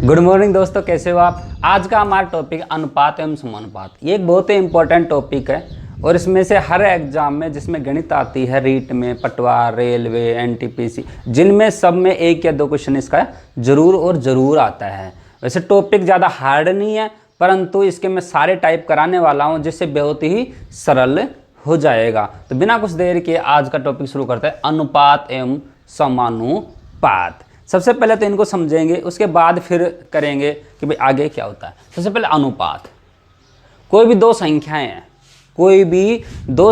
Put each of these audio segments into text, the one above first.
Good morning दोस्तों, कैसे हो आप। आज का हमारा टॉपिक अनुपात एवं समानुपात। ये एक बहुत ही इंपॉर्टेंट टॉपिक है और इसमें से हर एग्जाम में जिसमें गणित आती है, रीट में, पटवार, रेलवे, एनटीपीसी, जिनमें सब में एक या दो क्वेश्चन इसका जरूर आता है। वैसे टॉपिक ज़्यादा हार्ड नहीं है, परंतु इसके मैं सारे टाइप कराने वाला हूँ जिससे बहुत ही सरल हो जाएगा। तो बिना कुछ देर के आज का टॉपिक शुरू करते हैं, अनुपात एवं समानुपात। सबसे पहले तो इनको समझेंगे, उसके बाद फिर करेंगे कि भाई आगे क्या होता है। सबसे पहले अनुपात। कोई भी दो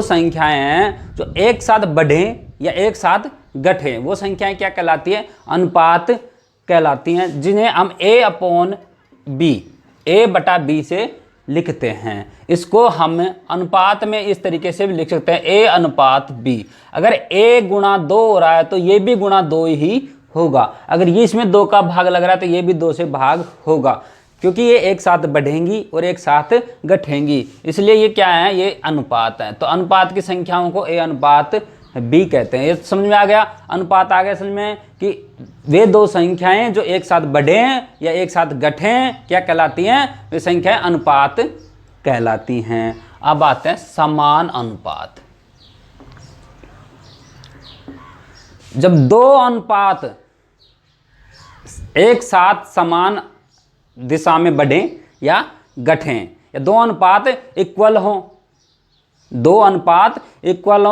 संख्याएं हैं जो एक साथ बढ़ें या एक साथ घटें, वो संख्याएं क्या कहलाती है? अनुपात कहलाती हैं, जिन्हें हम a बटा b से लिखते हैं। इसको हम अनुपात में इस तरीके से भी लिख सकते हैं, a अनुपात b। अगर a गुणा 2 हो रहा है तो ये भी गुणा 2 ही होगा। अगर ये इसमें 2 का भाग लग रहा है तो ये भी 2 से भाग होगा, क्योंकि ये एक साथ बढ़ेंगी और एक साथ घटेंगी, इसलिए ये क्या है? ये अनुपात है। तो अनुपात की संख्याओं को a अनुपात b कहते हैं। ये समझ में आ गया? अनुपात आ गया समझ में कि वे दो संख्याएं जो एक साथ बढ़ें या एक साथ घटें क्या कहलाती हैं? वे संख्याएं अनुपात कहलाती हैं। अब आते हैं समान अनुपात। जब दो अनुपात एक साथ समान दिशा में बढ़ें या घटें, या दो अनुपात इक्वल हों,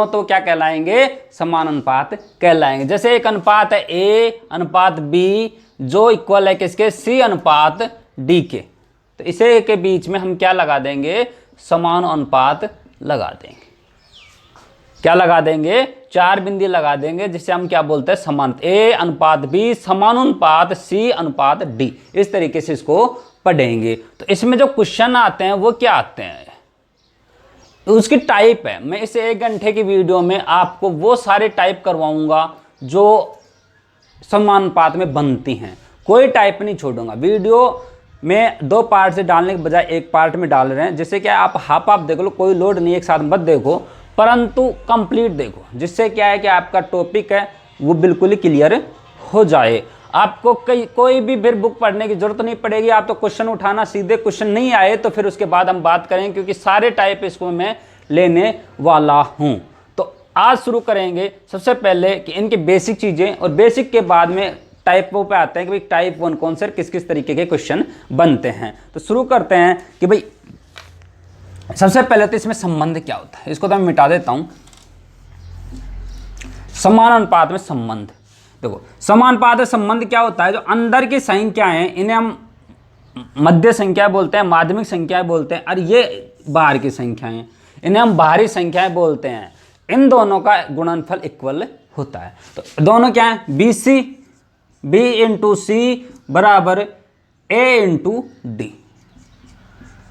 तो क्या कहलाएंगे? समान अनुपात कहलाएंगे। जैसे एक अनुपात है a अनुपात b जो इक्वल है किसके? c अनुपात d के। तो इसे के बीच में हम क्या लगा देंगे? समान अनुपात लगा देंगे। क्या लगा देंगे? 4 बिंदी लगा देंगे, जिससे हम क्या बोलते हैं? समान। a अनुपात b समानुपात c अनुपात d। इस तरीके से इसको पढ़ेंगे। तो इसमें जो क्वेश्चन आते हैं वो क्या आते हैं? उसकी टाइप है। मैं इस 1 घंटे की वीडियो में आपको वो सारे टाइप करवाऊंगा जो समानुपात में बनती हैं, कोई टाइप नहीं छोड़ूंगा। वीडियो में 2 पार्ट से डालने के बजाय 1 पार्ट में डाल रहे हैं, जिससे क्या आप हाफ देख लो, कोई लोड नहीं, एक साथ मत देखो, परंतु कंप्लीट देखो, जिससे क्या है कि आपका टॉपिक है वो बिल्कुल ही क्लियर हो जाए। आपको कोई भी फिर बुक पढ़ने की जरूरत नहीं पड़ेगी। आप तो क्वेश्चन उठाना, सीधे क्वेश्चन नहीं आए तो फिर उसके बाद हम बात करेंगे, क्योंकि सारे टाइप इसको मैं लेने वाला हूं। तो आज शुरू करेंगे सबसे पहले कि इनकी बेसिक चीजें, और बेसिक के बाद में टाइपों पे आते हैं कि भाई टाइप 1 कौन से, किस किस तरीके के क्वेश्चन बनते हैं। तो शुरू करते हैं कि भाई सबसे पहले तो इसमें संबंध क्या होता है, इसको तो मैं मिटा देता हूं। समान अनुपात में संबंध देखो, समानुपात में संबंध क्या होता है? जो अंदर की संख्याएं, इन्हें हम मध्य संख्या बोलते हैं, माध्यमिक संख्याएं बोलते हैं, और ये बाहर की संख्याएं, इन्हें हम बाहरी संख्याएं बोलते हैं। इन दोनों का गुणनफल इक्वल होता है। तो दोनों क्या है? b इंटू सी बराबर a इंटू डी।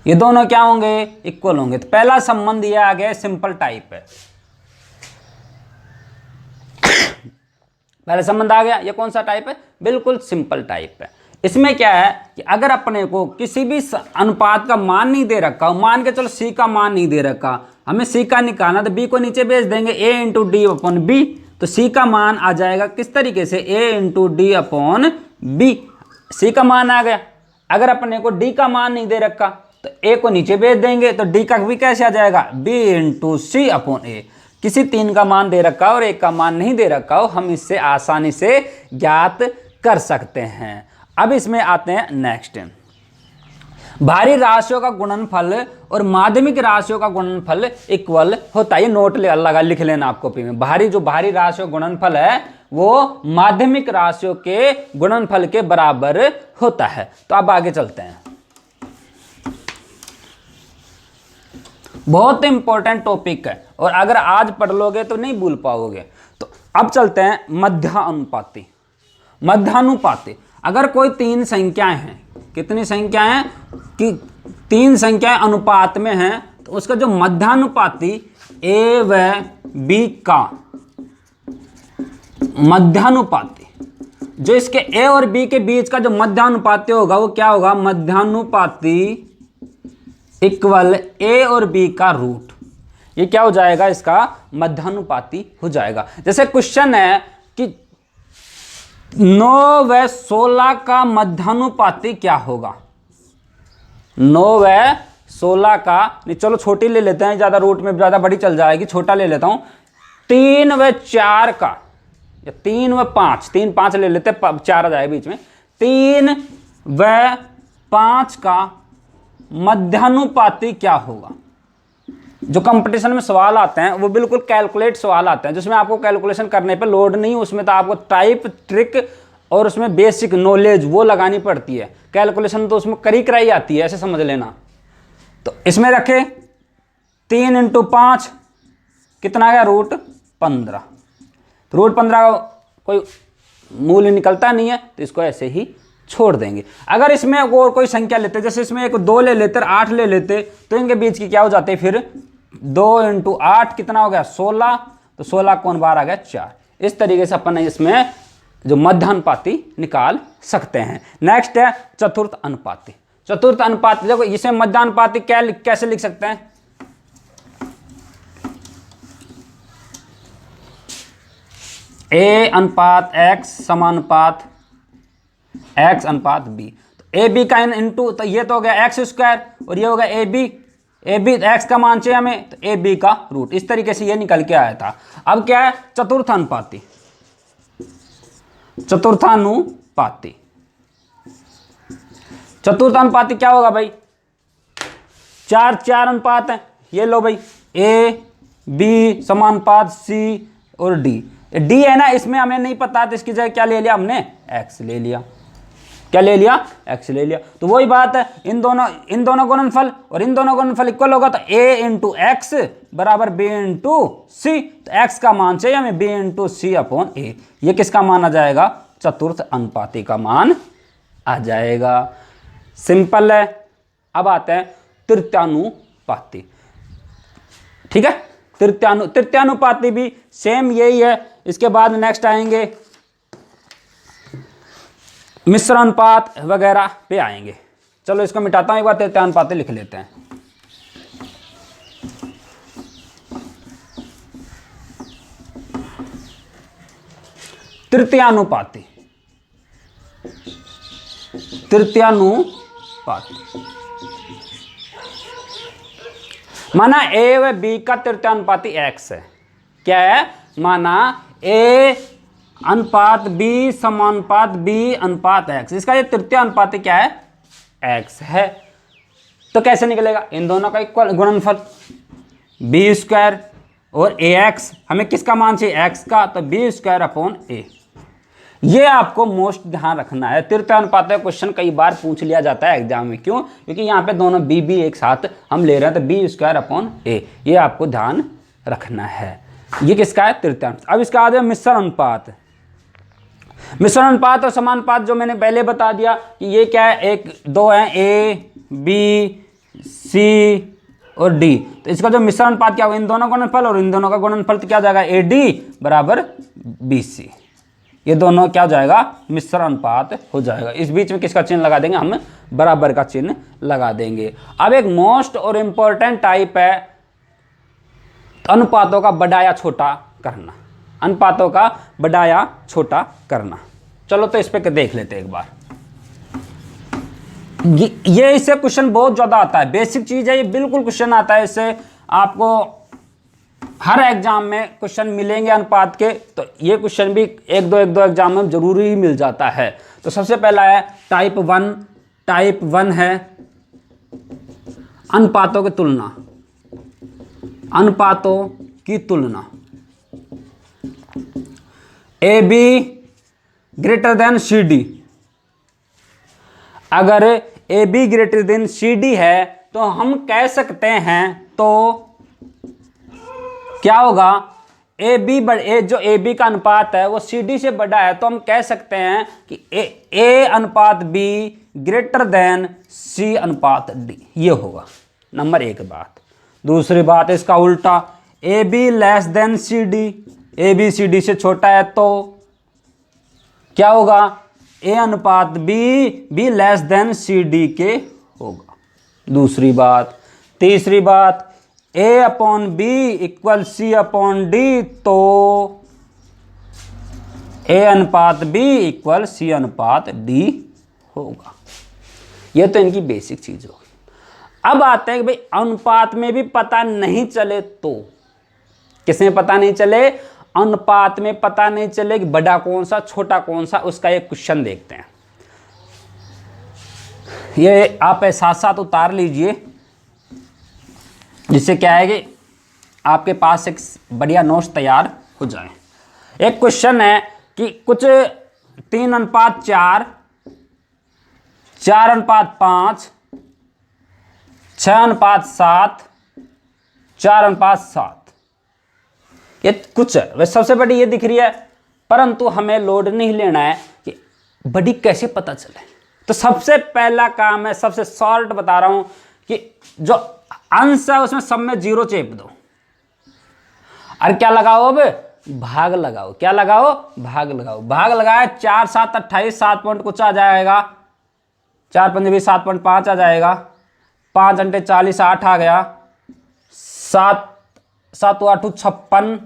ये दोनों क्या होंगे? इक्वल होंगे। तो पहला संबंध ये आ गया, सिंपल टाइप है। पहला संबंध आ गया। ये कौन सा टाइप है? बिल्कुल सिंपल टाइप है। इसमें क्या है कि अगर अपने को किसी भी अनुपात का मान नहीं दे रखा, मान के चलो c का मान नहीं दे रखा, हमें c का निकालना, तो b को नीचे भेज देंगे, a into D upon b। तो c का मान आ जाएगा किस तरीके से? a into D upon b। c का मान आ गया। अगर अपने को d का मान नहीं दे रखा तो a को नीचे भेज देंगे, तो d का भी कैसे आ जाएगा? b into C upon a। किसी 3 का मान दे रखा हो और 1 का मान नहीं दे रखा हो, हम इससे आसानी से ज्ञात कर सकते हैं। अब इसमें आते हैं नेक्स्ट, भारी राशियों का गुणनफल और माध्यमिक राशियों का गुणनफल इक्वल होता है। ये नोट लगा लिख लेना आप कॉपी में। जो भारी राशियों का गुणनफल है वो माध्यमिक राशियों के गुणनफल के बराबर होता है। तो अब आगे चलते हैं। बहुत इंपॉर्टेंट टॉपिक है और अगर आज पढ़ लोगे तो नहीं भूल पाओगे। तो अब चलते हैं मध्यानुपाती। अगर कोई 3 संख्याएं हैं, कितनी संख्याएं हैं? कि 3 संख्याएं अनुपात में हैं, तो उसका जो मध्यानुपाती a व b का मध्यानुपाती, जो इसके a और b के बीच का जो मध्यानुपाती होगा वो क्या होगा? मध्यानुपाती इक्वल a और b का रूट। ये क्या हो जाएगा? इसका मध्यानुपाती हो जाएगा। जैसे क्वेश्चन है कि 9 व 16 का मध्यानुपाती क्या होगा? 9 व 16 का, नहीं चलो छोटी ले लेते हैं, ज्यादा रूट में ज्यादा बड़ी चल जाएगी, छोटा ले लेता हूं। 3 व 4 का, या 3 व 5, 3 5 ले लेते, 4 आ जाएगा बीच में। 3 व 5 का मध्यानुपाती क्या होगा? जो कंपटीशन में सवाल आते हैं वो बिल्कुल कैलकुलेट सवाल आते हैं, जिसमें आपको कैलकुलेशन करने पे लोड नहीं, उसमें तो आपको टाइप ट्रिक और उसमें बेसिक नॉलेज वो लगानी पड़ती है। कैलकुलेशन तो उसमें करी कराई आती है, ऐसे समझ लेना। तो इसमें रखे 3 × 5 कितना आ गया? √15। तो √15 का कोई मूल्य निकलता नहीं है, तो इसको ऐसे ही छोड़ देंगे। अगर इसमें और कोई संख्या लेते, जैसे इसमें एक 2 ले लेते, 8 ले लेते, तो इनके बीच की क्या हो जाते? फिर 2 × 8 कितना हो गया? 16। तो 16 कौन बार आ गया? 4। इस तरीके से अपन इसमें जो मध्यानुपाती निकाल सकते हैं। नेक्स्ट है चतुर्थ अनुपाती। चतुर्थ अनुपाती, देखो इसे मध्यानुपाती कैसे लिख सकते हैं? A/X समानुपात X/B। तो AB का इंटू, तो ये तो हो गया x² और ये हो गया AB x का मान चाहिए हमें, तो AB का रूट। इस तरीके से ये निकल के आया था। अब क्या है? चतुर्थानुपाती। चतुर्थानुपाती चतुर्थानुपाती क्या होगा भाई? 4 अनुपात है, ये लो भाई, A B समानुपात C और D। D है ना, इसमें हमें नहीं पता, तो इसकी जगह क्या ले लिया हमने? X ले लिया। क्या ले लिया? X ले लिया। तो वही बात है, इन दोनों गुणनफल और इन दोनों गुणनफल इक्वल होगा, तो A × X बराबर B × C। तो X का मान चाहिए हमें B × C/A। ये किसका मान आ जाएगा? चतुर्थ अनुपाती का मान आ जाएगा। सिंपल है। अब आते हैं तृतीयानुपाती। ठीक है, तृतीयानुपाती भी सेम यही है। इसके बाद नेक्स्ट आएंगे मिश्र अनुपात वगैरह पे आएंगे। चलो इसको मिटाता हूं, एक बार तृतीयानुपाती लिख लेते हैं। तृतीयानुपाती माना A व B का तृतीयानुपाती X है। क्या है? माना A अनुपात B समानुपात B अनुपात X, इसका ये तृतीयानुपाती क्या है? X है। तो कैसे निकलेगा? इन दोनों का इक्वल गुणनफल B² और AX, हमें किसका मान चाहिए? X का, तो B²/A। ये आपको मोस्ट ध्यान रखना है। तृतीयानुपात का क्वेश्चन कई बार पूछ लिया जाता है एग्जाम में। क्यों? क्योंकि यहाँ पे दोनों B एक साथ हम ले रहे हैं, तो B²/A। ये आपको ध्यान रखना है। ये किसका है? तृतीयानुपात। अब इसका आ जाए मिश्र अनुपात। मिश्र अनुपात और समानुपात जो मैंने पहले बता दिया कि ये क्या है? 2 है, A B C और D। तो इसका जो मिश्र अनुपात क्या होगा? इन दोनों का गुणनफल और इन दोनों का गुणनफल, तो क्या हो जाएगा? AD बराबर BC। ये दोनों क्या हो जाएगा? मिश्र अनुपात हो जाएगा। इस बीच में किसका चिन्ह लगा देंगे? हम बराबर का चिन्ह लगा देंगे। अब एक मोस्ट और इंपॉर्टेंट टाइप है अनुपातों का बड़ा या छोटा करना। अनुपातों का बड़ा या छोटा करना। चलो तो इस पे देख लेते हैं एक बार। ये इससे क्वेश्चन बहुत ज्यादा आता है, बेसिक चीज है ये, बिल्कुल क्वेश्चन आता है इससे। आपको हर एग्जाम में क्वेश्चन मिलेंगे अनुपात के, तो ये क्वेश्चन भी एक दो एग्जाम में जरूरी ही मिल जाता है। तो सबसे पहला है टाइप 1। टाइप 1 है अनुपातों की तुलना। अनुपातों की तुलना। AB > CD। अगर AB > CD है तो हम कह सकते हैं, तो क्या होगा? जो AB का अनुपात है वो CD से बड़ा है, तो हम कह सकते हैं कि A/B > C/D। ये होगा नंबर 1 बात। दूसरी बात इसका उल्टा, AB CD। AB CD से छोटा है तो क्या होगा? A/B CD के होगा। दूसरी बात। तीसरी बात, A/B = C/D, तो A अनुपात B इक्वल C अनुपात D होगा। ये तो इनकी बेसिक चीज होगी। अब आते हैं कि भाई अनुपात में भी पता नहीं चले तो, किसमें पता नहीं चले, अनुपात में पता नहीं चले कि बड़ा कौन सा छोटा कौन सा, उसका एक क्वेश्चन देखते हैं। ये आप साथ साथ उतार लीजिए, जिससे क्या है कि आपके पास एक बढ़िया नोट्स तैयार हो जाए। एक क्वेश्चन है कि कुछ 3:4, 4:5, 6:7, 4:7, ये कुछ है। वैसे सबसे बड़ी ये दिख रही है, परंतु हमें लोड नहीं लेना है कि बड़ी कैसे पता चले। तो सबसे पहला काम है, सबसे शॉर्ट बता रहा हूं कि जो अंश है उसमें सब में 0 चेप दो, और क्या लगाओ, अब भाग लगाओ। क्या लगाओ, भाग लगाओ। भाग लगाया 4 7 28, 7 पॉइंट कुछ आ जाएगा, 4 5 20, 7.5 आ जाएगा, 5 × 40 8 आ गया, 7 7 8 56,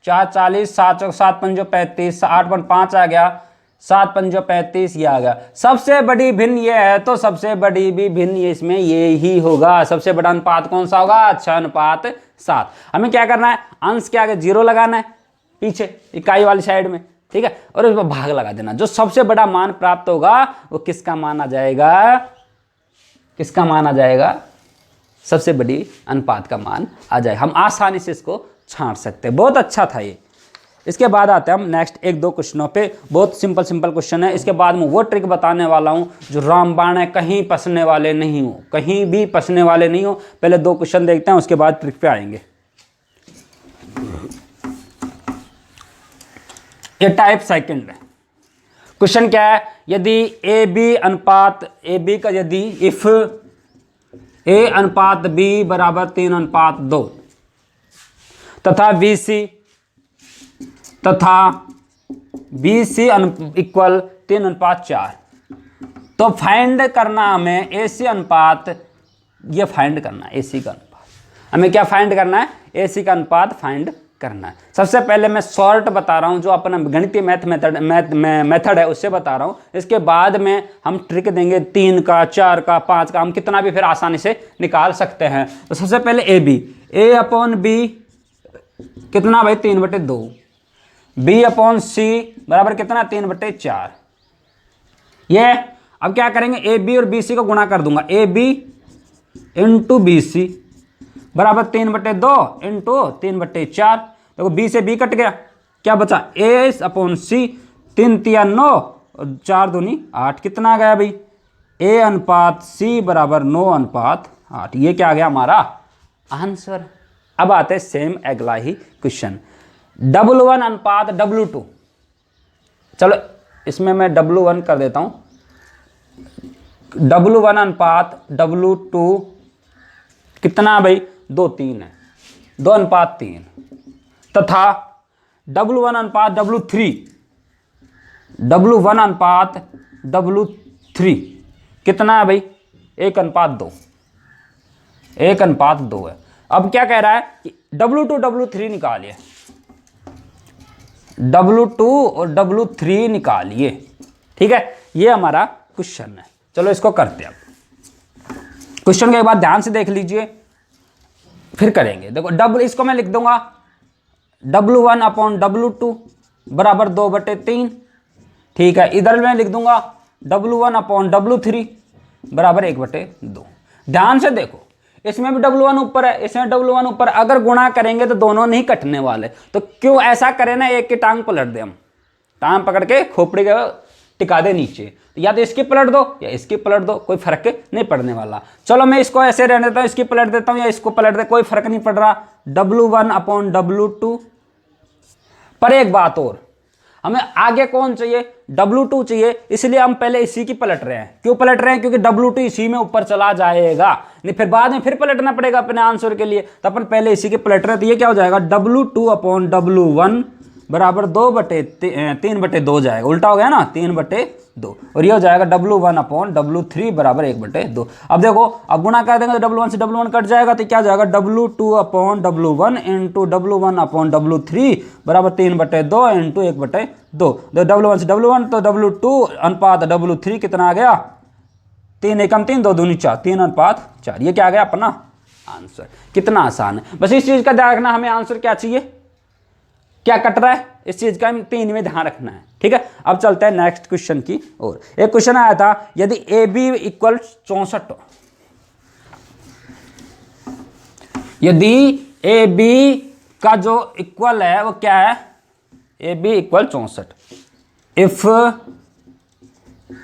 4 40, 7 7 5 35, 8.5 आ गया, 7 5 35 ये आ गया। सबसे बड़ी भिन्न ये है, तो सबसे बड़ी भी भिन्न ये इसमें ये ही होगा। सबसे बड़ा अनुपात कौन सा होगा, 6:7। हमें क्या करना है, अंश के आगे 0 लगाना है पीछे इकाई वाली साइड में, ठीक है, और उस पर भाग लगा देना। जो सबसे बड़ा मान प्राप्त होगा वो किसका मान आ जाएगा, किसका मान आ जाएगा, सबसे बड़ी अनुपात का मान आ जाएगा। हम आसानी से इसको छांट सकते हैं। बहुत अच्छा था ये। इसके बाद आते हैं हम नेक्स्ट 1-2 क्वेश्चनों पे। बहुत सिंपल क्वेश्चन है। इसके बाद मैं वो ट्रिक बताने वाला हूं जो रामबाण है, कहीं फंसने वाले नहीं हो, कहीं भी फंसने वाले नहीं हो। पहले 2 क्वेश्चन देखते हैं, उसके बाद ट्रिक पे आएंगे। ये टाइप सेकंड है। क्वेश्चन क्या है, यदि ए बी अनुपात, ए बी का यदि इफ ए अनुपात बी बराबर 3:2 तथा बी सी तथा बी सी इक्वल 3:4, तो फाइंड करना हमें ए सी अनुपात, ये फाइंड करना है ए सी का अनुपात। हमें क्या फाइंड करना है, ए सी का अनुपात फाइंड करना है। सबसे पहले मैं शॉर्ट बता रहा हूं, जो अपना गणितीय मेथड है उससे बता रहा हूं। इसके बाद में हम ट्रिक देंगे 3 का, 4 का, 5 का, हम कितना भी फिर आसानी से निकाल सकते हैं। तो सबसे पहले A B, A upon B कितना भाई, 3/2, बी अपॉन सी बराबर कितना, 3/4। ये अब क्या करेंगे, ए बी और बी सी को गुणा कर दूंगा, A B into B C बराबर 3/2 इंटू 3/4। देखो बी से बी कट गया, क्या बचा, ए अपॉन सी, 3 3 9 और 4 दूनी 8, कितना आ गया भाई, ए अनुपात सी बराबर 9:8। ये क्या आ गया हमारा आंसर। अब आते हैं सेम अगला ही क्वेश्चन, W1 अनुपात W2। चलो इसमें मैं W1 कर देता हूं, W1 अनुपात W2 कितना भाई, 2 3 है, 2:3 तथा W1 अनुपात W3, W1 अनुपात W3 कितना है भाई, 1:2, 1:2 है। अब क्या कह रहा है कि W2 W3 निकालिए, W2 और W3 निकालिए, ठीक है। ये हमारा क्वेश्चन है। चलो इसको करते हैं। क्वेश्चन के बाद ध्यान से देख लीजिए, फिर करेंगे। देखो इसको मैं लिख दूंगा W1 अपॉन W2 बराबर 2/3, ठीक है। इधर मैं लिख दूंगा W1 अपॉन W3 बराबर 1/2। ध्यान से देखो, इसमें भी W1 ऊपर है, इसमें W1 ऊपर। अगर गुणा करेंगे तो दोनों नहीं कटने वाले, तो क्यों ऐसा करें ना, एक की टांग पलट दे, हम टांग पकड़ के खोपड़ी के टिका दे नीचे, या तो इसकी पलट दो या इसकी पलट दो, कोई फर्क नहीं पड़ने वाला। चलो मैं इसको ऐसे रहने देता हूं, इसकी पलट देता हूं या इसको पलट दे, कोई फर्क नहीं पड़ रहा। W1 upon W2। पर एक बात और, हमें आगे कौन चाहिए, W2 चाहिए, इसलिए हम पहले इसी की पलट रहे हैं। क्यों पलट रहे हैं, क्योंकि W2 इसी में ऊपर चला जाएगा, नहीं फिर बाद में फिर पलटना पड़ेगा अपने आंसर के लिए, तो अपन पहले इसी के पलट रहे हैं। तो ये क्या हो जाएगा, W2 अपॉन W1 बराबर 3/2 जाएगा, उल्टा हो गया ना 3/2, और ये हो जाएगा W1/W3 बराबर 1/2। अब देखो, अब गुणा कर देंगे तो W1 से W1 कट जाएगा, तो क्या जाएगा W2/W1 इंटू W1/W3 बराबर 3/2 इंटू 1/2। W1 से W1 तो W2/W3 कितना आ गया, 3 एकम 3, 2 दूनी 4, 3/4। ये क्या आ गया अपना आंसर। कितना आसान है, बस इस चीज का ध्यान रखना, हमें आंसर क्या चाहिए, क्या कट रहा है, इस चीज का 3 में ध्यान रखना है। ठीक है, अब चलते हैं नेक्स्ट क्वेश्चन की ओर। एक क्वेश्चन आया था, यदि AB इक्वल 64 हो, यदि AB का जो इक्वल है वो क्या है, AB इक्वल 64, इफ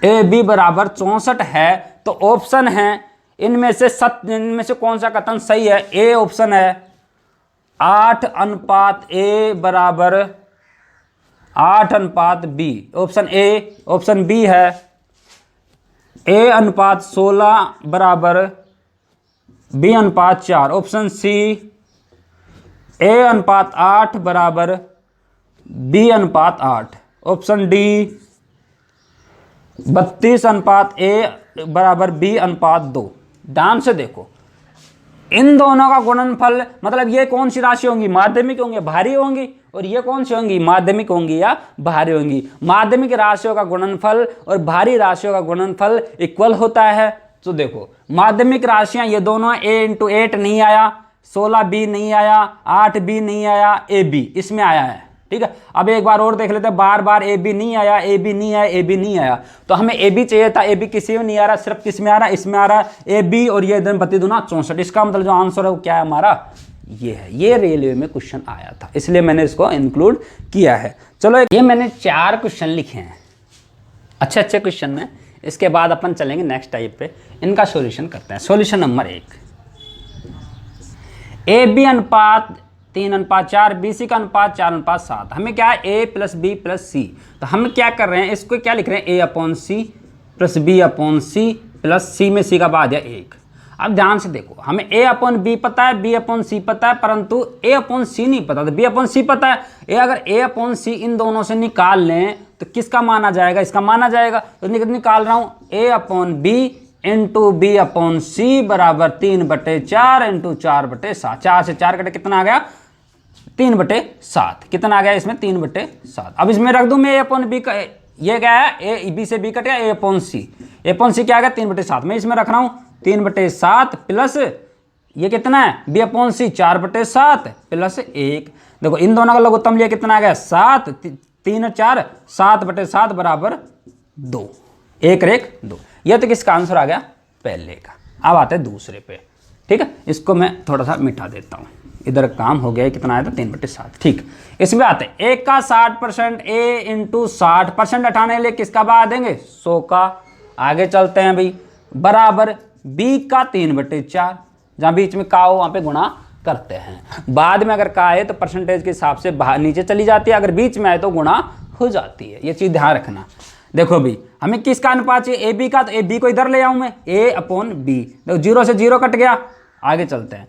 AB बराबर 64 है तो ऑप्शन है इनमें से कौन सा कथन सही है। ए ऑप्शन है 8:A बराबर 8:B, option A. Option B है A:16 बराबर B:4, ऑप्शन सी A:8 बराबर B:8, ऑप्शन डी 32:A बराबर B:2। ध्यान से देखो, इन दोनों का गुणनफल, मतलब ये कौन सी राशि होंगी, माध्यमिक होंगी, भारी होंगी, और ये कौन सी होंगी, माध्यमिक होंगी या भारी होंगी। माध्यमिक राशियों का गुणनफल और भारी राशियों का गुणनफल इक्वल होता है। तो देखो, माध्यमिक राशियां ये दोनों A×8 नहीं आया, 16B नहीं आया, 8B नहीं आया, AB इसमें आया है। ठीक है, अब एक बार और देख लेते हैं, बार बार AB नहीं आया, AB नहीं आया, AB नहीं आया, तो हमें AB चाहिए था, AB किसी में नहीं आ रहा, सिर्फ किस में आ रहा है, इसमें आ रहा है AB, और ये 32×64। इसका मतलब जो आंसर है वो क्या है हमारा, ये है। ये रेलवे में क्वेश्चन आया था, इसलिए मैंने इसको इंक्लूड किया है। चलो, ये मैंने 4 क्वेश्चन लिखे हैं, अच्छे अच्छे क्वेश्चन में। इसके बाद अपन चलेंगे नेक्स्ट टाइप पे, इनका सॉल्यूशन करते हैं। सॉल्यूशन नंबर 1, AB अनुपात 3:4, BC का अनुपात 4:7। हमें क्या है, A + B + C। तो हम क्या कर रहे हैं, इसको क्या लिख रहे हैं, A/C + B/C + C में C का बाद है 1। अब ध्यान से देखो, हमें A/B पता है, B/C पता है, परंतु A/C नहीं पता। तो B/C पता है, अगर A/C इन दोनों से निकाल लें तो किसका मान आ जाएगा, इसका मान आ जाएगा। तो निकाल रहा हूँ, A/B इंटू B/C बराबर 3/4 इंटू 4/7। 4 से 4 कटे, कितना आ गया, 3/7। कितना आ गया इसमें, 3/7। अब इसमें रख दूं मैं A/B का, ये क्या है, A B से B कट गया, A/C। A/C क्या आ गया, 3/7। मैं इसमें रख रहा हूँ 3/7 प्लस ये कितना है, B/C 4/7 प्लस 1। देखो, इन दोनों का लघुत्तम लिया, कितना आ गया, 7, 3 और 4, 7/7 बराबर 2, 1 और 1 2। ये तो किसका आंसर आ गया, पहले का। अब आते हैं दूसरे पे। ठीक है, इसको मैं थोड़ा सा मिटा देता हूँ, इधर काम हो गया, कितना आया था, 3/7। ठीक, इसमें आते हैं, 1 का 60%, A इंटू 60% हटाने के लिए किसका बाद देंगे, 100 का। आगे चलते हैं भाई, बराबर B का 3/4, जहाँ बीच में का हो वहाँ पे गुणा करते हैं। बाद में अगर का आए तो परसेंटेज के हिसाब से बाहर नीचे चली जाती है, अगर बीच में आए तो गुणा हो जाती है। ये चीज़ ध्यान रखना। देखो भाई, हमें किसका अनुपात चाहिए, AB का, तो AB को इधर ले आऊँ मैं, A/B। देखो 0 से 0 कट गया। आगे चलते हैं,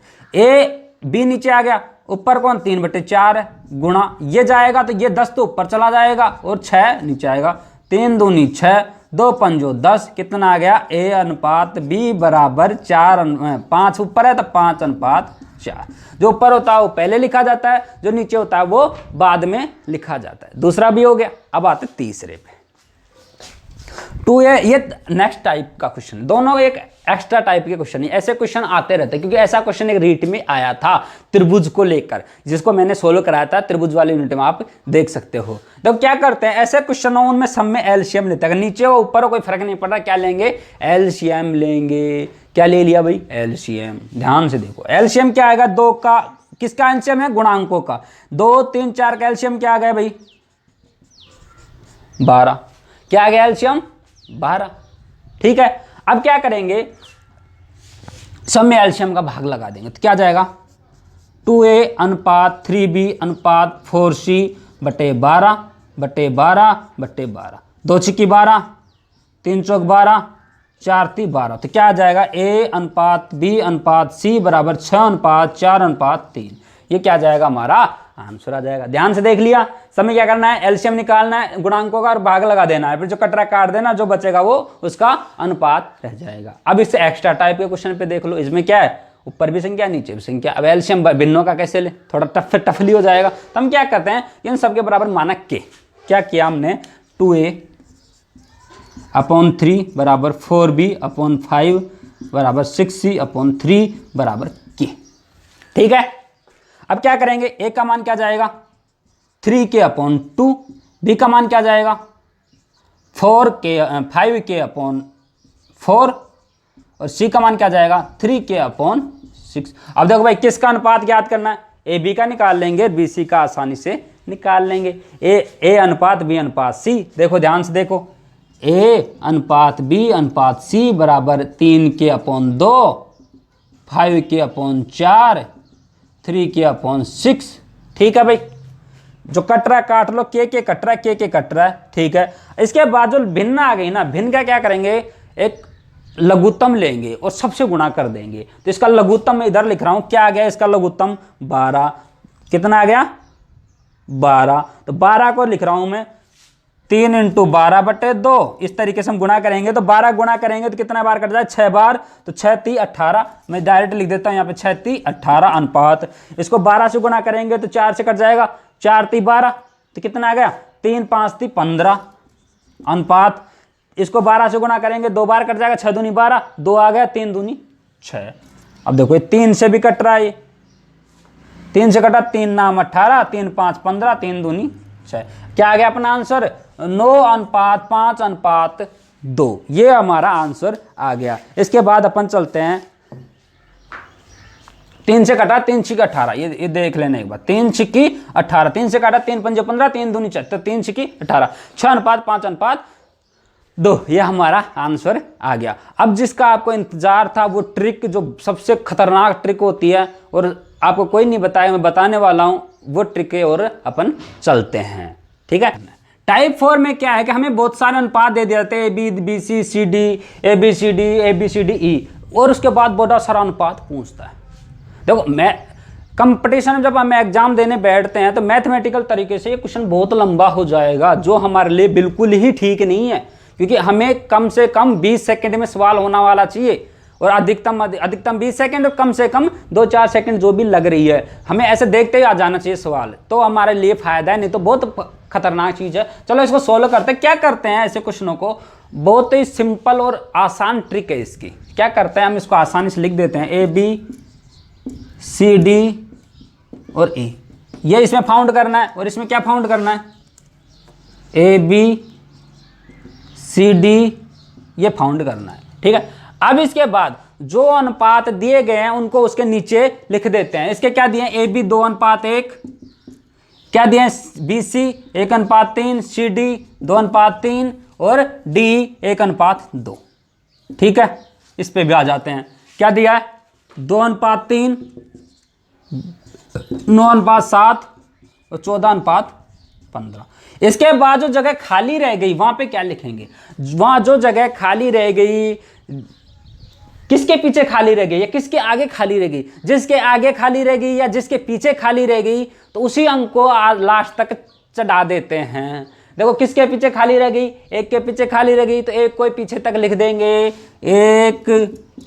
B नीचे आ गया, ऊपर कौन, 3/4 है, गुणा ये जाएगा तो ये 10 तो ऊपर चला जाएगा और 6 नीचे आएगा, 3 दूनी 6, 2 पंजो 10। कितना आ गया, A/B बराबर 5 ऊपर है तो 5:4। जो ऊपर होता है वो पहले लिखा जाता है, जो नीचे होता है वो बाद में लिखा जाता है। दूसरा भी हो गया। अब आते तीसरे पे, 2A। ये नेक्स्ट टाइप का क्वेश्चन, दोनों एक एक्स्ट्रा टाइप के क्वेश्चन है। ऐसे क्वेश्चन आते रहते हैं, क्योंकि ऐसा क्वेश्चन एक रीट में आया था त्रिभुज को लेकर, जिसको मैंने सोल्व कराया था त्रिभुज वाली यूनिट में, आप देख सकते हो। तो क्या करते हैं, ऐसे क्वेश्चन हो उनमें सब में एलसीएम लेते हैं, नीचे हो ऊपर हो कोई फर्क नहीं पड़ रहा, क्या लेंगे, एलसीएम लेंगे। क्या ले लिया भाई, एलसीएम। ध्यान से देखो, एलसीएम क्या आएगा, 2 का, किसका एलसीएम है, गुणांकों का। 2, 3, 4 का एलसीएम क्या आ गया भाई, 12। क्या आ गया एलसीएम, 12। ठीक है, अब क्या करेंगे, सब में एलसीएम का भाग लगा देंगे, तो क्या जाएगा, 2A अनुपात 3B अनुपात 4C बटे 12 बटे 12 बटे 12। 2 छिक्की 12, 3 चौक 12, 4 ती 12। तो क्या आ जाएगा, A अनुपात B अनुपात C बराबर 6:4:3। ये क्या जाएगा हमारा आंसर आ जाएगा। ध्यान से देख लिया। समय क्या करना है, एलसीएम निकालना है गुणांकों का और भाग लगा देना है, फिर जो कटरा काट देना, जो बचेगा वो उसका अनुपात रह जाएगा। अब इससे एक्स्ट्रा टाइप के क्वेश्चन पे देख लो, इसमें क्या है, ऊपर भी संख्या नीचे भी संख्या। अब एलसीएम भिन्नों का कैसे ले, थोड़ा टफली हो जाएगा। तो हम क्या करते हैं, इन सबके बराबर मानक के क्या किया हमने, 2a/3 बराबर 4b/5 बराबर 6c/3 बराबर k। ठीक है। अब क्या करेंगे, a का मान क्या जाएगा 3k/2, b का मान क्या जाएगा 5k/4 और c का मान क्या जाएगा 3k/6। अब देखो भाई किसका अनुपात ज्ञात करना है, ए बी का निकाल लेंगे, बी सी का आसानी से निकाल लेंगे। ए अनुपात बी अनुपात सी, देखो ध्यान से देखो, ए अनुपात बी अनुपात सी बराबर 3k/2, 5k/4, 3k/6। ठीक है भाई, जो कट रहा है काट लो, के कट रहा है, के कट रहा है। ठीक है। इसके बाद जो भिन्न आ गई ना, भिन्न का क्या करेंगे, एक लघुत्तम लेंगे और सबसे गुणा कर देंगे। तो इसका लघुत्तम मैं इधर लिख रहा हूं, क्या आ गया इसका लघुत्तम 12। कितना आ गया 12। तो 12 को लिख रहा हूं मैं 3 × 12/2। इस तरीके से हम गुणा करेंगे, तो 12 गुणा करेंगे तो कितना बार कट जाए 6 बार, तो 6 3 18। मैं डायरेक्ट लिख देता हूं यहाँ पे 6 3 18 अनुपात। इसको 12 से गुणा करेंगे तो 4 से कट जाएगा, 4 3 12, तो कितना आ गया 3 5 3 15 अनुपात। इसको 12 से गुणा करेंगे 2 बार कट जाएगा, 6 दूनी 12, 2 आ गया, 3 दूनी 6। अब देखो ये 3 से भी कट रहा है, 3 से कटा, 3 नाम 18, 3 5 15, 3 दूनी 6। क्या आ गया अपना आंसर 9:5:2। ये हमारा आंसर आ गया। इसके बाद अपन चलते हैं, 3 से कटा 3 6 18, ये देख लेना एक बार, 3 6 18, 3 से काटा 3 5 15, 3 दूनी 6, तो 3 6 18, 6:5:2। ये हमारा आंसर आ गया। अब जिसका आपको इंतजार था वो ट्रिक, जो सबसे खतरनाक ट्रिक होती है और आपको कोई नहीं बताया, मैं बताने वाला हूं, वो ट्रिक और अपन चलते हैं। ठीक है। टाइप 4 में क्या है कि हमें बहुत सारे अनुपात दे देते हैं, B C C D, A B C D E, और उसके बाद बहुत सारा अनुपात पूछता है। देखो मैं कंपटीशन में जब हम एग्जाम देने बैठते हैं तो मैथमेटिकल तरीके से ये क्वेश्चन बहुत लंबा हो जाएगा, जो हमारे लिए बिल्कुल ही ठीक नहीं है, क्योंकि हमें कम से कम 20 सेकंड में सवाल होना वाला चाहिए, और अधिकतम 20 सेकंड और कम से कम 2-4 सेकंड जो भी लग रही है, हमें ऐसे देखते ही आ जाना चाहिए सवाल, तो हमारे लिए फायदा है, नहीं तो बहुत खतरनाक चीज है। चलो इसको सोल्व करते हैं। क्या करते हैं ऐसे क्वेश्चनों को, बहुत ही सिंपल और आसान ट्रिक है इसकी। क्या करते हैं, हम इसको आसानी से लिख देते हैं, ए बी सी डी और ए, ये इसमें फाउंड करना है, और इसमें क्या फाउंड करना है, ए बी सी डी, ये फाउंड करना है। ठीक है। अब इसके बाद जो अनुपात दिए गए हैं उनको उसके नीचे लिख देते हैं। इसके क्या दिए, ए बी 2:1, क्या दिए बी सी 1:3, सी डी 2:3 और डी 1:2। ठीक है। इस पे भी आ जाते हैं, क्या दिया है 2:3, 9:7 और 14:15। इसके बाद जो जगह खाली रह गई वहां पे क्या लिखेंगे, वहां जो जगह खाली रह गई, किसके पीछे खाली रह गई या किसके आगे खाली रह गई, जिसके आगे खाली रह गई या जिसके पीछे खाली रह गई, तो उसी अंक को लास्ट तक चढ़ा देते हैं। देखो किसके पीछे खाली रह गई, एक के पीछे खाली रह गई तो एक को पीछे तक लिख देंगे, एक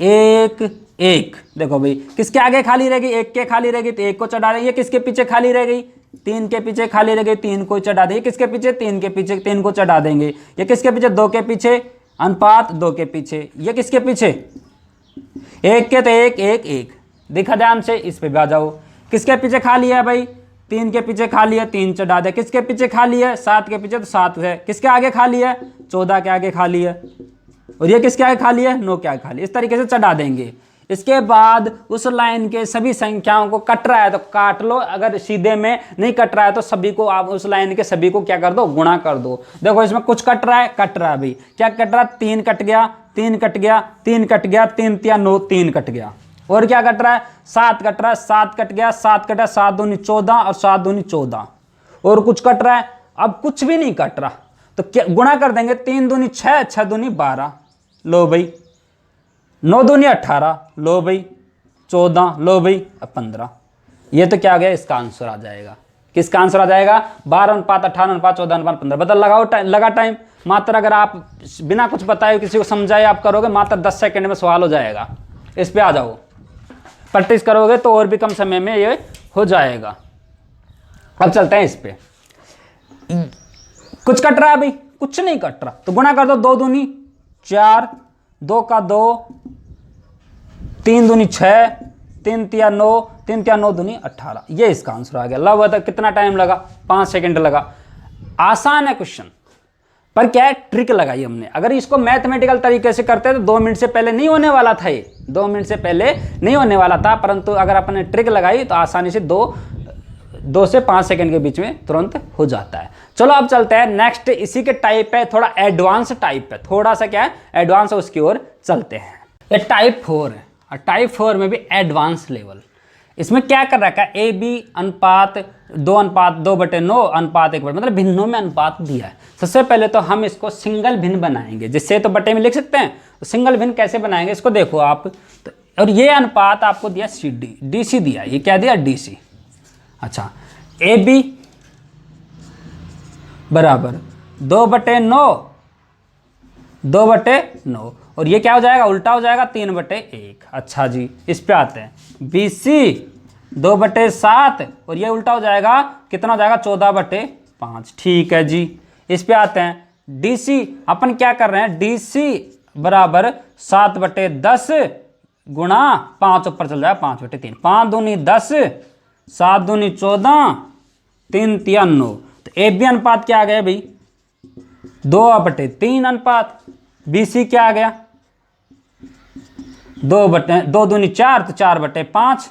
एक एक। देखो भाई किसके आगे खाली रह गई, एक के खाली रह गई तो एक को चढ़ा देंगे। किसके पीछे खाली रह गई, 3 के पीछे खाली रह गई, 3 को चढ़ा देंगे। किसके पीछे, 3 के पीछे 3 को चढ़ा देंगे। ये किसके पीछे, 2 के पीछे, अनुपात 2 के पीछे। ये किसके पीछे, एक के तो एक एक एक। देखा ध्यान से, इस पे भी आ जाओ। किसके पीछे खाली है भाई, 3 के पीछे खाली है, 3 चढ़ा दे। किसके पीछे खाली है, 7 के पीछे तो 7 है। किसके आगे खाली है, 14 के आगे खाली है। और ये किसके आगे खाली है, 9 के आगे खाली। इस तरीके से चढ़ा देंगे। इसके बाद उस लाइन के सभी संख्याओं को कट रहा है तो काट लो, अगर सीधे में नहीं कट रहा है तो सभी को आप उस लाइन के सभी को क्या कर दो, गुणा कर दो। देखो इसमें कुछ कट रहा है भाई, क्या कट रहा है, 3 कट गया, 3 कट गया, 3 कट गया, 3 3 9, 3 कट गया। और क्या कट रहा है, 7 कट रहा है, 7 कट गया, 7 कटा, 7 दूनी 14 और 7 दूनी 14। और कुछ कट रहा है, अब कुछ भी नहीं कट रहा तो क्या गुणा कर देंगे, 3 दूनी 6, 6 दूनी 12, लो भाई 9 दूनी 18, लो भाई 14, लो भाई 15। ये तो क्या आ गया, इसका आंसर आ जाएगा। किसका आंसर आ जाएगा 12:18:14:15। बदल लगाओ, लगा टाइम मात्र। अगर आप बिना कुछ बताए किसी को समझाए आप करोगे मात्र 10 सेकंड में सवाल हो जाएगा। इस पे आ जाओ, प्रैक्टिस करोगे तो और भी कम समय में ये हो जाएगा। अब चलते हैं इस पे। कुछ कट रहा है भाई? कुछ नहीं कट रहा, तो गुणा कर दो। 2 दूनी 4, 2 का 2, 3 दूनी 6, 3 तिया 9, 3 तिया 9 दूनी 18। ये इसका आंसर आ गया। लब था कितना टाइम लगा? 5 सेकंड लगा। आसान है क्वेश्चन, पर क्या है ट्रिक लगाई हमने। अगर इसको मैथमेटिकल तरीके से करते तो 2 मिनट से पहले नहीं होने वाला था, ये 2 मिनट से पहले नहीं होने वाला था, परंतु अगर अपने ट्रिक लगाई तो आसानी से 2 से 5 सेकंड के बीच में तुरंत हो जाता है। चलो अब चलते हैं नेक्स्ट। इसी के टाइप है, थोड़ा एडवांस टाइप है, थोड़ा सा क्या है एडवांस है, उसकी ओर चलते हैं। ये टाइप 4 है, और टाइप 4 में भी एडवांस लेवल। इसमें क्या कर रखा है? AB अनुपात 2:2/9 मतलब भिन्नों में अनुपात दिया है। सबसे पहले तो हम इसको सिंगल भिन्न बनाएंगे, जिससे तो बटे में लिख सकते हैं। तो सिंगल भिन्न कैसे बनाएंगे इसको देखो आप। तो और ये अनुपात आपको दिया CD, DC दिया, ये क्या दिया DC। अच्छा, AB बराबर 2/9 और ये क्या हो जाएगा? उल्टा हो जाएगा 3/1। अच्छा जी, इस पे आते हैं। BC 2/7 और ये उल्टा हो जाएगा, कितना हो जाएगा? 14/5। ठीक है जी। इस पे आते हैं DC। अपन क्या कर रहे हैं? DC बराबर 7/10 गुणा 5 ऊपर चल जाएगा 5/3। 5 दूनी 10, 7 दूनी 14, 3 तिया 9। तो AB अनुपात क्या आ गया भाई? 2/3 अनुपात। BC क्या आ गया? 2 दूनी 4 तो 4/5।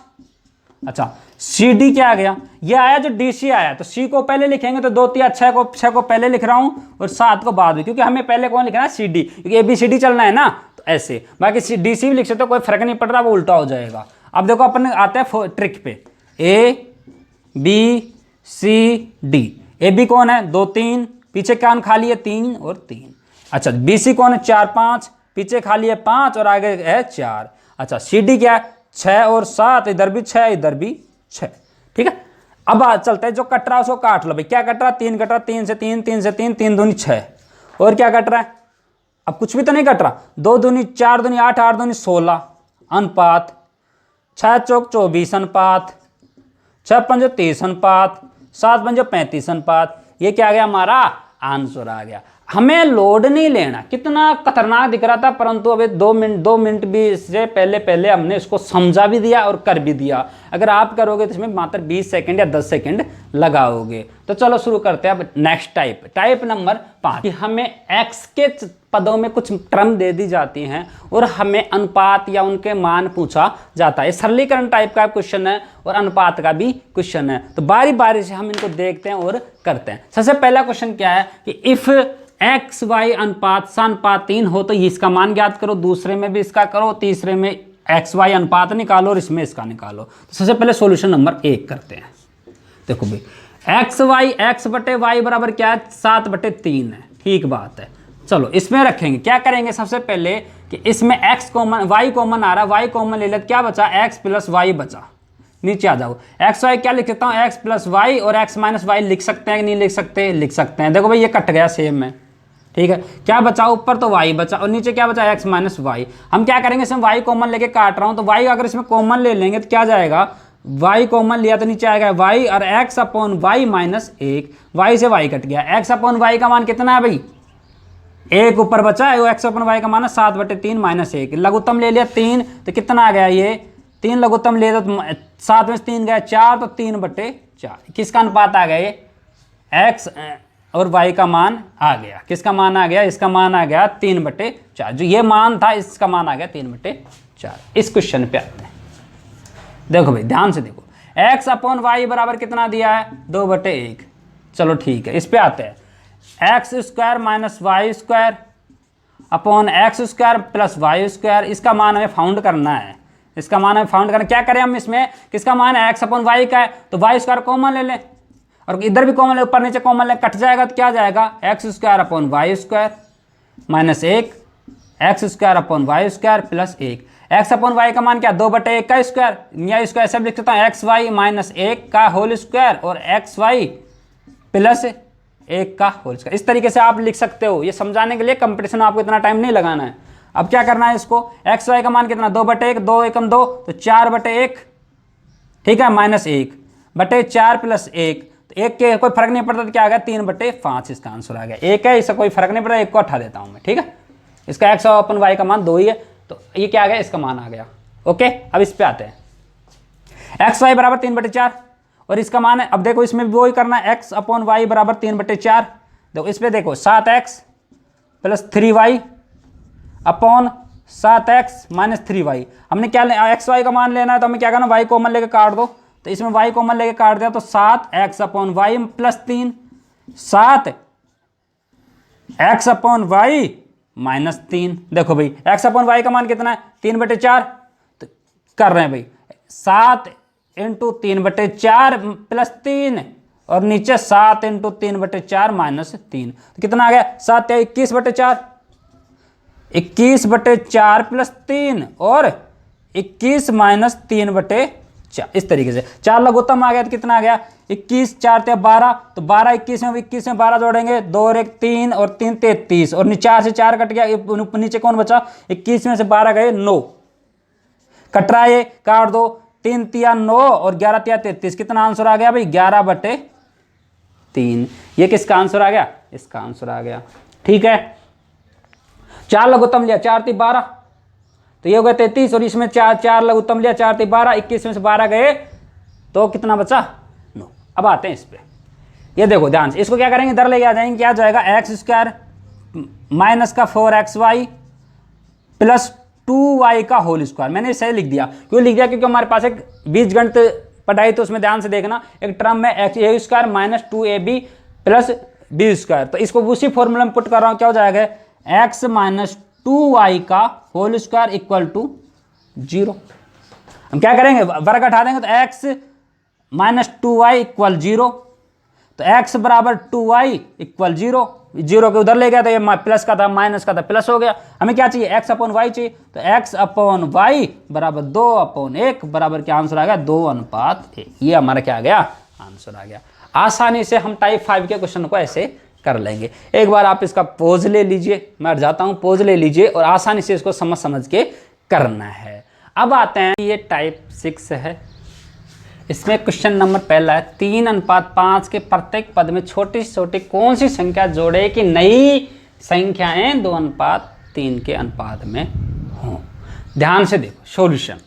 अच्छा, CD क्या आ गया? ये आया जो DC आया, तो C को पहले लिखेंगे तो 2 तिया 6 को पहले लिख रहा हूं और 7 को बाद में, क्योंकि हमें पहले कौन लिखना है? CD, क्योंकि ABCD चलना है ना, तो ऐसे। बाकी DC भी लिख सकते हो, कोई फर्क नहीं पड़ रहा, वो उल्टा हो जाएगा। अब देखो अपन आते हैं ट्रिक पे। ABCD। AB कौन है? 2 3, पीछे क्या खाली है? 3 और 3। अच्छा, BC कौन है? 4 5, पीछे खाली है 5 और आगे है 4। अच्छा, CD क्या है? 6 और 7, इधर भी 6 इधर भी 6। ठीक है, अब चलते हैं। जो कट रहा है उसको काट लो भाई। क्या कट रहा है? 3 कट रहा है, 3 से 3, 3 से 3, 3 दूनी 6। और क्या कट रहा है? अब कुछ भी तो नहीं कट रहा। 2 दूनी 4 दूनी 8, 8 दूनी 16 अनुपात 6 चौक 24 अनुपात 6 पंजे 30 अनुपात 7 पंजे 35 अनुपात। ये क्या आ गया? हमारा आंसर आ गया। हमें लोड नहीं लेना। कितना खतरनाक दिख रहा था, परंतु अभी 2 मिनट भी इससे पहले हमने इसको समझा भी दिया और कर भी दिया। अगर आप करोगे तो इसमें मात्र 20 सेकंड या 10 सेकंड लगाओगे। तो चलो शुरू करते हैं अब नेक्स्ट टाइप नंबर 5। हमें x के पदों में कुछ टर्म दे दी जाती हैं और हमें अनुपात या उनके मान पूछा जाता है। सरलीकरण टाइप का क्वेश्चन है और अनुपात का भी क्वेश्चन है। तो बारी बारी से हम इनको देखते हैं और करते हैं। सबसे पहला क्वेश्चन क्या है कि इफ XY अनुपात अनुपात 3 हो तो इसका मान ज्ञात करो। दूसरे में भी इसका करो, तीसरे में XY अनुपात निकालो और इसमें इसका निकालो। तो सबसे पहले सॉल्यूशन नंबर 1 करते हैं। देखो भाई, x/y बराबर क्या है? 7/3 है। ठीक बात है। चलो इसमें रखेंगे, क्या करेंगे? सबसे पहले कि इसमें x कॉमन, y कॉमन आ रहा है, y कॉमन ले लेते, क्या बचा? x + y बचा। नीचे आ जाओ। XY क्या लिख सकता हूँ? x + y और x - y लिख सकते हैं कि नहीं लिख सकते? लिख सकते हैं। देखो भाई, ये कट गया सेम है। ठीक है, क्या बचा? ऊपर तो y बचा और नीचे क्या बचा? x - y। हम क्या करेंगे? इसमें y कॉमन लेके काट रहा हूँ, तो y अगर इसमें कॉमन ले लेंगे तो क्या जाएगा? y कॉमन लिया तो नीचे आएगा y और x/y - 1। y से y कट गया। x/y का मान कितना है भाई? 1 ऊपर बचा है, x/y का मान है 7/3 - 1। लघुत्तम ले लिया 3, तो कितना आ गया? ये 3 लघुत्तम ले तो 7 में 3 गया 4, तो 3/4। किसका अनुपात आ गया? ये x और y का मान आ गया। किसका मान आ गया? इसका मान आ गया 3/4। जो ये मान था इसका मान आ गया 3/4। इस क्वेश्चन पे आते हैं। देखो भाई, ध्यान से देखो। x/y बराबर कितना दिया है? 2/1। चलो ठीक है, इस पे आते हैं। x² - y² upon x² + y²। इसका मान हमें फाउंड करना है। इसका मान हमें फाउंड करना। क्या करें हम इसमें? किसका मान है? x/y का है, तो y² कॉमन ले लें और इधर भी कॉमन ले, ऊपर नीचे कॉमन ले, कट जाएगा तो क्या जाएगा? x² - y² - 1 x² / y² + 1। X upon Y का मान क्या, 2/1 का स्क्वायर, या इसको ऐसे लिख सकता हूँ एक्स वाई माइनस 1 का होल स्क्वायर और एक्स वाई प्लस 1 का होल स्क्वायर। इस तरीके से आप लिख सकते हो। ये समझाने के लिए कंपटीशन आपको इतना टाइम नहीं लगाना है। अब क्या करना है, इसको एक्स वाई का मान कितना, 2/1, 2 एकम 2 तो 4/1, ठीक है, माइनस 1/4 प्लस 1, तो 1 के कोई फर्क नहीं पड़ता तो क्या आ गया, 3/5 इसका आंसर आ गया। 1 है, इसका कोई फर्क नहीं पड़ता, 1 को हटा देता हूं मैं, ठीक है। इसका एक्स अपन वाई का मान 2 ही है, तो ये क्या आ गया, इसका मान आ गया। ओके, अब इस पे आते हैं। एक्स वाई बराबर 3/4 और इसका मान है, अब देखो इसमें भी वही करना है, एक्स अपॉन वाई बराबर 3/4। देखो इस पे देखो 7x plus 3y upon 7x minus 3y। हमने क्या एक्स वाई का मान लेना है, तो हमें क्या करना, वाई कॉमन लेके काट दो, तो इसमें वाई कॉमन लेके काट दिया तो 7x upon Y plus 3, 7x upon Y minus 3। देखो भाई x अपॉन वाई का मान कितना है, 3/4, तो कर रहे हैं भाई 7 इंटू 3/4 प्लस 3 और नीचे 7 इंटू 3/4 माइनस 3, तो कितना आ गया, 7 या 21/4, 21/4 प्लस 3 और 21 माइनस 3/4, इस तरीके से 4 लघुत्तम आ गया तो कितना आ गया, 21, 4 × 12, तो 12 21 में 12 जोड़ेंगे, 2 और 1 3 और 3 33 और 4 से 4 कट गया, नीचे कौन बचा, 21 में से 12 गए 9, कट रहा है ये, काट दो, 3 × 9 और 11 × 33, कितना आंसर आ गया भाई, 11/3। ये किसका आंसर आ गया, इसका आंसर आ गया, ठीक है। 4 लघुत्तम लिया, 4 × 12 तो ये हो गया 33 और इसमें 4 लघुत्तम लिया, 4 × 12, 21 में से 12 गए तो कितना बचा, 9। अब आते हैं इस पे, ये देखो ध्यान से, इसको क्या करेंगे, इधर लेके आ जाएंगे, क्या जाएगा, x² माइनस का 4xy प्लस 2y का होल स्क्वायर। मैंने सही लिख दिया, क्यों लिख दिया, क्योंकि हमारे पास एक बीजगणित पढ़ाई, तो उसमें ध्यान से देखना, एक टर्म में a² minus 2ab plus b², तो इसको उसी फॉर्मूला में पुट कर रहा हूँ, क्या हो जाएगा, x माइनस 2y का होल स्क्वायर इक्वल टू 0। हम क्या करेंगे, वर्ग हटा देंगे तो x माइनस 2y इक्वल 0, तो x बराबर 2y इक्वल 0, 0 के उधर ले गया तो ये प्लस का था, माइनस का था, प्लस हो गया। हमें क्या चाहिए, x अपॉन वाई चाहिए, तो x अपॉन वाई बराबर 2/1 बराबर क्या आंसर आ गया, 2:1। ये हमारा क्या आ गया, आंसर आ गया। आसानी से हम टाइप 5 के क्वेश्चन को ऐसे कर लेंगे। एक बार आप इसका पोज ले लीजिए, मैं जाता हूं, पोज ले लीजिए और आसानी से इसको समझ के करना है। अब आते हैं, ये टाइप 6 है। इसमें क्वेश्चन नंबर पहला है, 3:5 के प्रत्येक पद में छोटी से छोटी कौन सी संख्या जोड़े कि नई संख्याएं 2:3 के अनुपात में हों। ध्यान से देखो सॉल्यूशन।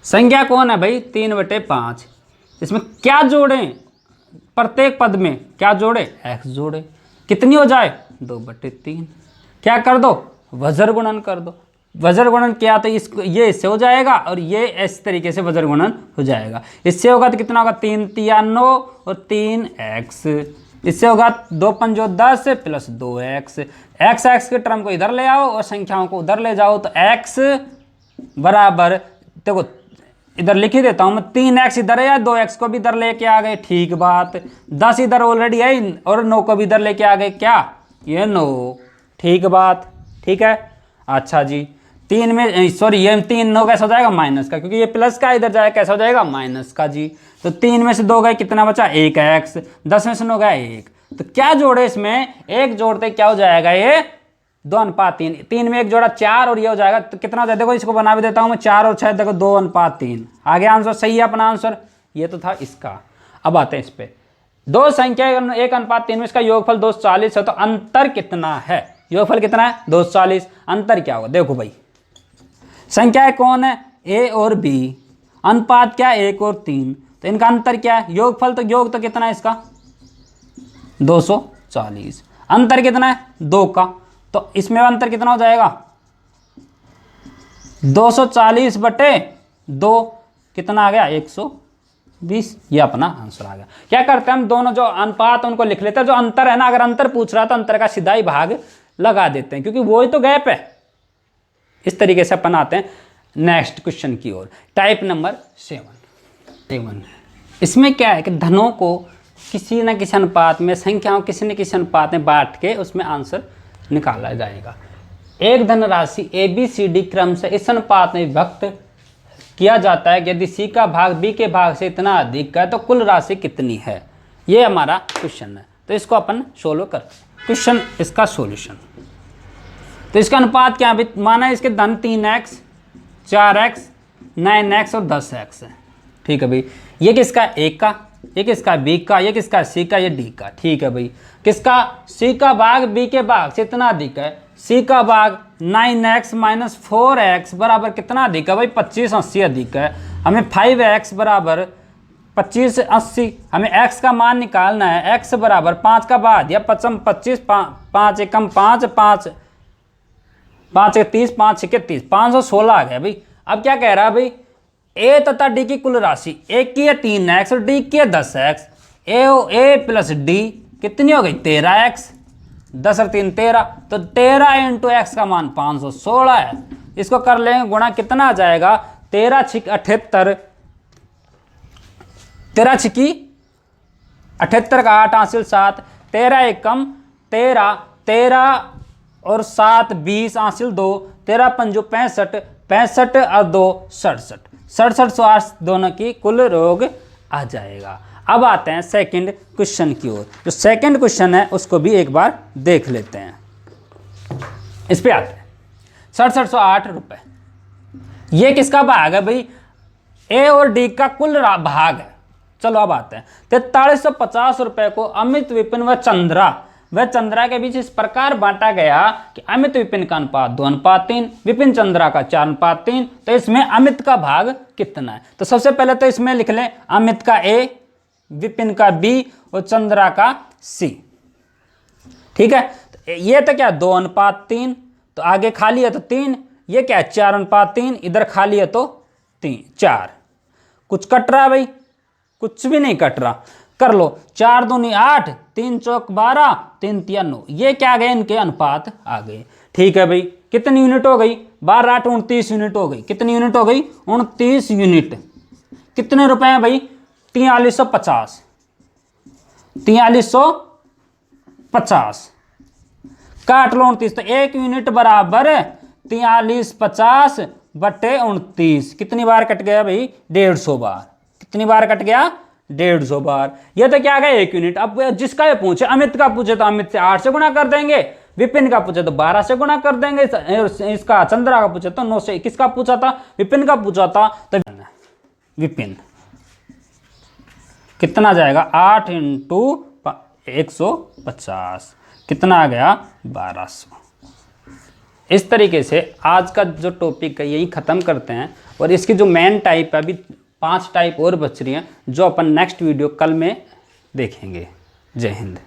संख्या कौन है भाई, 3/5, इसमें क्या जोड़ें, प्रत्येक पद में क्या जोड़े, x जोड़े, कितनी हो जाए, 2/3। क्या कर दो, वज्र गुणन कर दो। वज्र गुणन किया तो इसको ये इससे हो जाएगा और ये इस तरीके से वज्र गुणन हो जाएगा। इससे होगा तो कितना होगा, 3 × 9 और 3x, इससे होगा 2 × 5 = 10 प्लस 2x। x के टर्म को इधर ले आओ और संख्याओं को उधर ले जाओ, तो x बराबर, देखो इधर लिख ही देता हूं मैं, 3x इधर है या 2x को भी इधर लेके आ गए, ठीक बात, 10 इधर ऑलरेडी है और 9 को भी इधर लेके आ गए, क्या ये 9, ठीक बात, ठीक है। अच्छा जी, 3 में सॉरी ये 3 9 कैसा हो जाएगा, माइनस का, क्योंकि ये प्लस का इधर जाएगा, कैसा हो जाएगा, माइनस का जी। तो 3 में से 2 गए, कितना बचा, 1x, 10 में से 9 गया 1, तो क्या जोड़े, इसमें एक जोड़ते क्या हो जाएगा, ये 2:3, 3 में 1 जोड़ा 4 और ये हो जाएगा, तो कितना हो जाएगा, देखो इसको बना भी देता हूं मैं, 4 और 6 देखो 2:3 आ गया आंसर, सही है अपना आंसर। ये तो था इसका। अब आते हैं इस पे, दो संख्या 1:3 में इसका योगफल 240 है, तो अंतर कितना है, योगफल कितना है, 240, अंतर क्या होगा, देखो भाई संख्याएं कौन है, a और b, अनुपात क्या है, 1 और 3, तो इनका अंतर क्या है, योगफल, तो योग तो कितना है इसका, 240, अंतर कितना है, 2 का, तो इसमें अंतर कितना हो जाएगा, 240/2, कितना आ गया, 120। ये अपना आंसर आ गया। क्या करते हैं हम, दोनों जो अनुपात उनको लिख लेते हैं, जो अंतर है ना, अगर अंतर पूछ रहा है तो अंतर का सीधा ही भाग लगा देते हैं, क्योंकि वो ही तो गैप है। इस तरीके से अपन आते हैं नेक्स्ट क्वेश्चन की ओर, टाइप नंबर 7। इसमें क्या है कि धनों को किसी न किसी अनुपात में, संख्याओं किसी न किसी अनुपात में बांट के उसमें आंसर निकाला जाएगा। एक धनराशि ABCD क्रम से इस अनुपात में विभक्त किया जाता है कि यदि C का भाग B के भाग से इतना अधिक है तो कुल राशि कितनी है। ये हमारा क्वेश्चन है, तो इसको अपन सोल्व करते हैं। क्वेश्चन इसका सॉल्यूशन, तो इसका अनुपात क्या है, माना इसके धन 3x 4x 9x और 10x है। ठीक है भाई, ये किसका A का, ये किसका B का, ये किसका C का, ये D का। ठीक है भाई, किसका C का भाग B के भाग से इतना अधिक है, C का भाग 9x माइनस 4x बराबर कितना अधिक है भाई 2580 अधिक है। हमें 5x बराबर 2580, हमें x का मान निकालना है। x बराबर 5 का बाद या 25 5 एकम 5 5 5 30 5 31 516 आ गया भाई। अब क्या कह रहा है भाई, A तथा D की कुल राशि, A की है 3x और D की है 10x। A प्लस D कितनी हो गई 13x, 10 और 3 13, तो 13 इंटू एक्स का मान 516 है। इसको कर लेंगे गुणा, कितना आ जाएगा 13 छिक 78, 13 छिकी 78 का 8 हासिल 7, 13 एकम 13, 13 और 7 20 हासिल 2, 13 पंजो 65, 65 और 2 67, 67 से 8 दोनों की कुल योग आ जाएगा। अब आते हैं सेकंड क्वेश्चन की ओर। जो सेकंड क्वेश्चन है उसको भी एक बार देख लेते हैं। इस पे आते हैं 6708 रुपए। ये किसका भाग है भाई, A और D का कुल भाग है। चलो अब आते हैं 4350 रुपए को अमित, विपिन व चंद्रा के बीच इस प्रकार बांटा गया कि अमित विपिन का अनुपात 2:3, विपिन चंद्रा का 4:3। तो इसमें अमित का भाग कितना है, तो सबसे पहले तो इसमें लिख लें अमित का A, विपिन का B और चंद्रा का C। ठीक है, तो ये तो क्या 2:3, तो आगे खाली है तो 3, ये क्या 4:3, इधर खाली है तो 3 4। कुछ कट रहा है भाई, कुछ भी नहीं कट रहा, कर लो 4 दूनी 8, 3 चौक 12, 3 तिया 9। ये क्या गए, इनके अनुपात आ गए। ठीक है भाई, कितनी यूनिट हो गई 12 8 29 यूनिट हो गई। कितनी यूनिट हो गई 29 यूनिट। कितने रुपए हैं भाई 4350, 4350 काट लो 29, तो 1 यूनिट बराबर 4350 बटे 29। कितनी बार कट गया भाई 150 बार। कितनी बार कट गया 150 बार। ये तो क्या गया 1 यूनिट। अब जिसका ये पूछे, अमित का पूछे तो अमित से 8 से गुणा कर देंगे, विपिन का पूछे तो 12 से गुणा कर देंगे, इसका चंद्रा का पूछे तो 9 से। किसका पूछा था, विपिन का पूछा था, तो विपिन कितना जाएगा 8 इंटू 150, कितना आ गया 1200। इस तरीके से आज का जो टॉपिक है यही ख़त्म करते हैं। और इसकी जो मेन टाइप है, अभी 5 टाइप और बच रही हैं जो अपन नेक्स्ट वीडियो कल में देखेंगे। जय हिंद।